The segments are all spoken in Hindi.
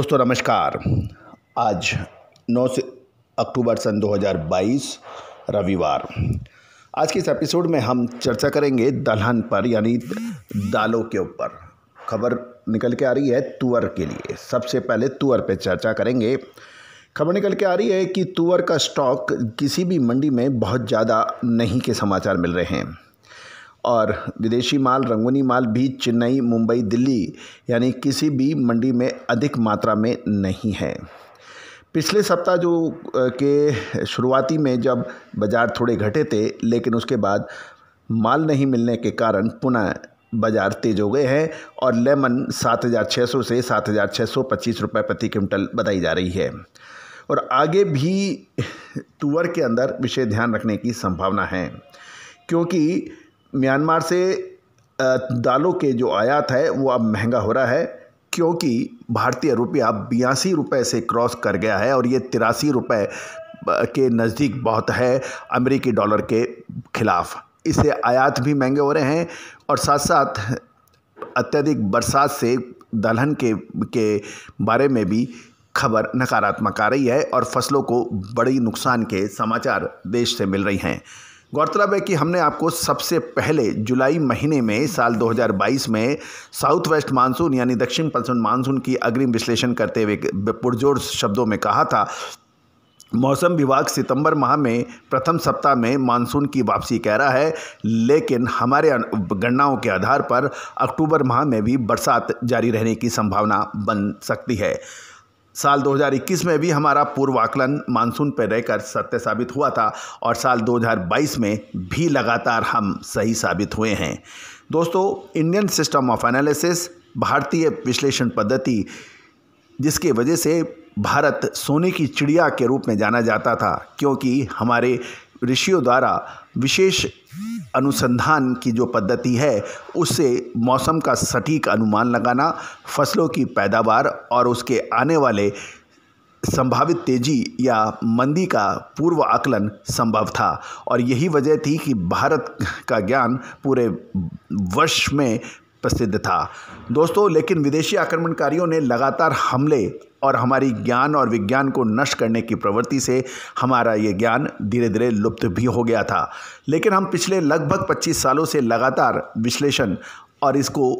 दोस्तों नमस्कार। आज 9 अक्टूबर सन 2022 रविवार। आज के इस एपिसोड में हम चर्चा करेंगे दलहन पर यानी दालों के ऊपर। खबर निकल के आ रही है तुअर के लिए। सबसे पहले तुअर पे चर्चा करेंगे। खबर निकल के आ रही है कि तुअर का स्टॉक किसी भी मंडी में बहुत ज़्यादा नहीं के समाचार मिल रहे हैं और विदेशी माल, रंगूनी माल भी चेन्नई, मुंबई, दिल्ली यानी किसी भी मंडी में अधिक मात्रा में नहीं है। पिछले सप्ताह के शुरुआती में जब बाज़ार थोड़े घटे थे, लेकिन उसके बाद माल नहीं मिलने के कारण पुनः बाज़ार तेज हो गए हैं और लेमन 7,600 से 7,625 रुपये प्रति क्विंटल बताई जा रही है। और आगे भी तुअर के अंदर विशेष ध्यान रखने की संभावना है, क्योंकि म्यांमार से दालों के जो आयात है वो अब महंगा हो रहा है, क्योंकि भारतीय रुपया 82 रुपये से क्रॉस कर गया है और ये 83 रुपये के नज़दीक बहुत है अमेरिकी डॉलर के खिलाफ। इससे आयात भी महंगे हो रहे हैं और साथ साथ अत्यधिक बरसात से दलहन के बारे में भी खबर नकारात्मक आ रही है और फसलों को बड़ी नुकसान के समाचार देश से मिल रही हैं। गौरतलब है कि हमने आपको सबसे पहले जुलाई महीने में साल 2022 में साउथ वेस्ट मानसून यानी दक्षिण पश्चिम मानसून की अग्रिम विश्लेषण करते हुए पुरजोर शब्दों में कहा था, मौसम विभाग सितंबर माह में प्रथम सप्ताह में मानसून की वापसी कह रहा है, लेकिन हमारे गणनाओं के आधार पर अक्टूबर माह में भी बरसात जारी रहने की संभावना बन सकती है। साल 2021 में भी हमारा पूर्वाकलन मानसून पर रहकर सत्य साबित हुआ था और साल 2022 में भी लगातार हम सही साबित हुए हैं। दोस्तों, इंडियन सिस्टम ऑफ एनालिसिस, भारतीय विश्लेषण पद्धति, जिसके वजह से भारत सोने की चिड़िया के रूप में जाना जाता था, क्योंकि हमारे ऋषियों द्वारा विशेष अनुसंधान की जो पद्धति है उससे मौसम का सटीक अनुमान लगाना, फसलों की पैदावार और उसके आने वाले संभावित तेजी या मंदी का पूर्व आकलन संभव था। और यही वजह थी कि भारत का ज्ञान पूरे वर्ष में प्रसिद्ध था। दोस्तों, लेकिन विदेशी आक्रमणकारियों ने लगातार हमले और हमारी ज्ञान और विज्ञान को नष्ट करने की प्रवृत्ति से हमारा ये ज्ञान धीरे धीरे लुप्त भी हो गया था। लेकिन हम पिछले लगभग 25 सालों से लगातार विश्लेषण और इसको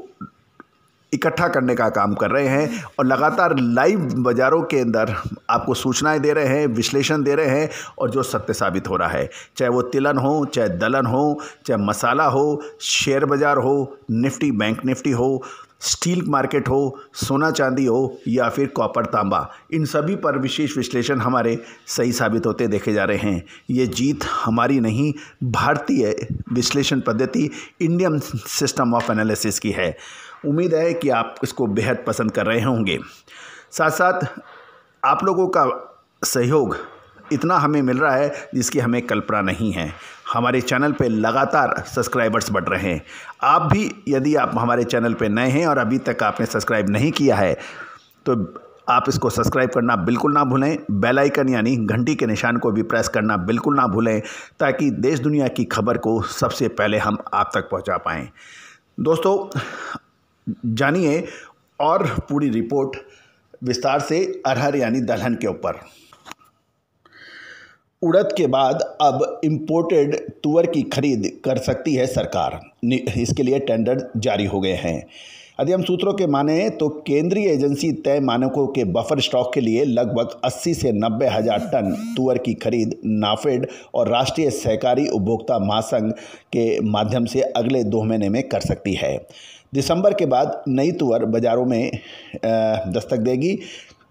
इकट्ठा करने का काम कर रहे हैं और लगातार लाइव बाज़ारों के अंदर आपको सूचनाएं दे रहे हैं, विश्लेषण दे रहे हैं और जो सत्य साबित हो रहा है, चाहे वो तिलहन हो, चाहे दलहन हो, चाहे मसाला हो, शेयर बाज़ार हो, निफ्टी बैंक निफ्टी हो, स्टील मार्केट हो, सोना चांदी हो या फिर कॉपर तांबा, इन सभी पर विशेष विश्लेषण हमारे सही साबित होते देखे जा रहे हैं। ये जीत हमारी नहीं, भारतीय विश्लेषण पद्धति इंडियन सिस्टम ऑफ एनालिसिस की है। उम्मीद है कि आप इसको बेहद पसंद कर रहे होंगे। साथ साथ आप लोगों का सहयोग इतना हमें मिल रहा है जिसकी हमें कल्पना नहीं है। हमारे चैनल पे लगातार सब्सक्राइबर्स बढ़ रहे हैं। आप भी यदि आप हमारे चैनल पे नए हैं और अभी तक आपने सब्सक्राइब नहीं किया है तो आप इसको सब्सक्राइब करना बिल्कुल ना भूलें। बेल आइकन यानी घंटी के निशान को भी प्रेस करना बिल्कुल ना भूलें, ताकि देश दुनिया की खबर को सबसे पहले हम आप तक पहुंचा पाएँ। दोस्तों, जानिए और पूरी रिपोर्ट विस्तार से अरहर यानी दलहन के ऊपर। उड़द के बाद अब इम्पोर्टेड तुअर की खरीद कर सकती है सरकार। इसके लिए टेंडर जारी हो गए हैं। यदि हम सूत्रों के माने तो केंद्रीय एजेंसी तय मानकों के बफर स्टॉक के लिए लगभग 80 से 90 हज़ार टन तुअर की खरीद नाफेड और राष्ट्रीय सहकारी उपभोक्ता महासंघ के माध्यम से अगले 2 महीने में कर सकती है। दिसंबर के बाद नई तुअर बाज़ारों में दस्तक देगी।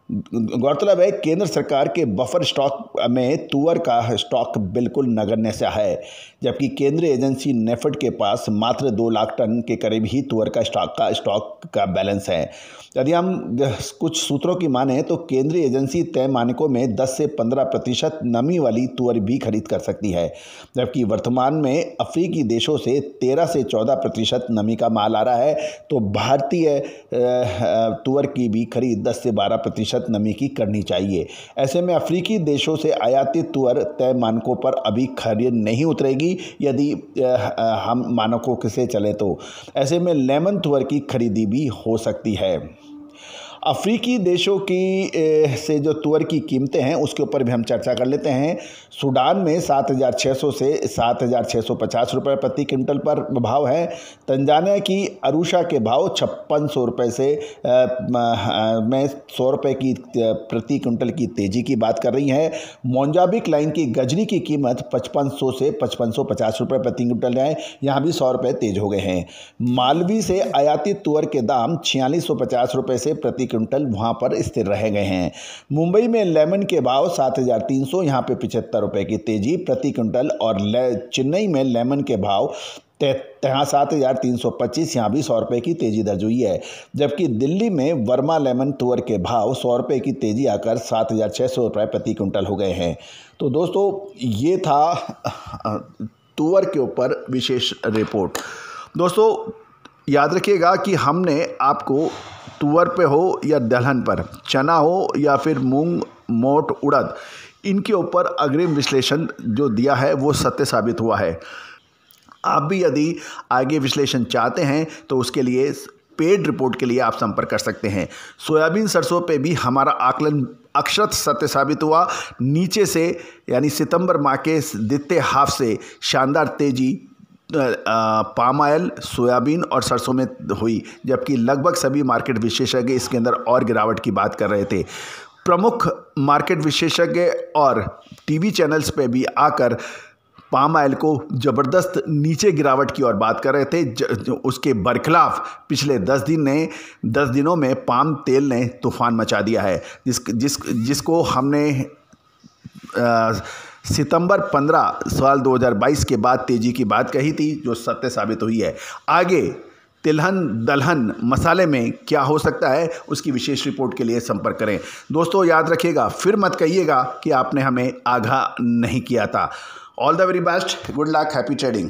गौरतलब है, केंद्र सरकार के बफर स्टॉक में तुअर का स्टॉक बिल्कुल नगण्य सा है, जबकि केंद्रीय एजेंसी नेफेड के पास मात्र 2 लाख टन के करीब ही तुअर का स्टॉक का बैलेंस है। यदि हम कुछ सूत्रों की माने तो केंद्रीय एजेंसी तय मानकों में 10 से 15% नमी वाली तुअर भी खरीद कर सकती है, जबकि वर्तमान में अफ्रीकी देशों से 13 से 14% नमी का माल आ रहा है। तो भारतीय तुअर की भी खरीद 10 से 12% नमी की करनी चाहिए। ऐसे में अफ्रीकी देशों से आयातित तुअर तय मानकों पर अभी खरीद नहीं उतरेगी यदि हम मानकों से चले तो। ऐसे में लेमन तुअर की खरीदी भी हो सकती है। अफ्रीकी देशों की से जो तुअर की कीमतें हैं उसके ऊपर भी हम चर्चा कर लेते हैं। सूडान में 7,600 से 7,650 रुपये प्रति क्विंटल पर भाव है। तंजानिया की अरूशा के भाव 5600 रुपये से में 100 रुपये की प्रति क्विंटल की तेज़ी की बात कर रही है। मोजाम्बिक लाइन की गजनी की कीमत 5500 से 5550 रुपये प्रति क्विंटल है, यहाँ भी 100 रुपये तेज हो गए हैं। मालवी से आयातित तुअर के दाम 4650 रुपये से प्रति क्विंटल वहाँ पर स्थिर रह गए हैं। मुंबई में लेमन के भाव 7300, यहाँ पे 75 रुपये की तेजी प्रति क्विंटल, और चेन्नई में लेमन के भाव 7325, यहाँ भी 100 रुपये की तेज़ी दर्ज हुई है। जबकि दिल्ली में वर्मा लेमन तुअर के भाव 100 रुपये की तेज़ी आकर 7600 रुपये प्रति क्विंटल हो गए हैं। तो दोस्तों ये था तुअर के ऊपर विशेष रिपोर्ट। दोस्तों याद रखिएगा कि हमने आपको तुअर पे हो या दलहन पर, चना हो या फिर मूंग, मोट, उड़द, इनके ऊपर अग्रिम विश्लेषण जो दिया है वो सत्य साबित हुआ है। आप भी यदि आगे विश्लेषण चाहते हैं तो उसके लिए पेड रिपोर्ट के लिए आप संपर्क कर सकते हैं। सोयाबीन, सरसों पे भी हमारा आकलन अक्षरत सत्य साबित हुआ। नीचे से यानी सितंबर माह के द्वितीय हाफ से शानदार तेजी पाम ऑयल, सोयाबीन और सरसों में हुई, जबकि लगभग सभी मार्केट विशेषज्ञ इसके अंदर और गिरावट की बात कर रहे थे। प्रमुख मार्केट विशेषज्ञ और टीवी चैनल्स पे भी आकर पाम ऑयल को ज़बरदस्त नीचे गिरावट की ओर बात कर रहे थे। उसके बरखिलाफ पिछले 10 दिनों में पाम तेल ने तूफान मचा दिया है, जिसको हमने सितंबर 15 साल 2022 के बाद तेज़ी की बात कही थी, जो सत्य साबित हुई है। आगे तिलहन, दलहन, मसाले में क्या हो सकता है उसकी विशेष रिपोर्ट के लिए संपर्क करें। दोस्तों याद रखिएगा, फिर मत कहिएगा कि आपने हमें आगाह नहीं किया था। All the very best, good luck, happy trading.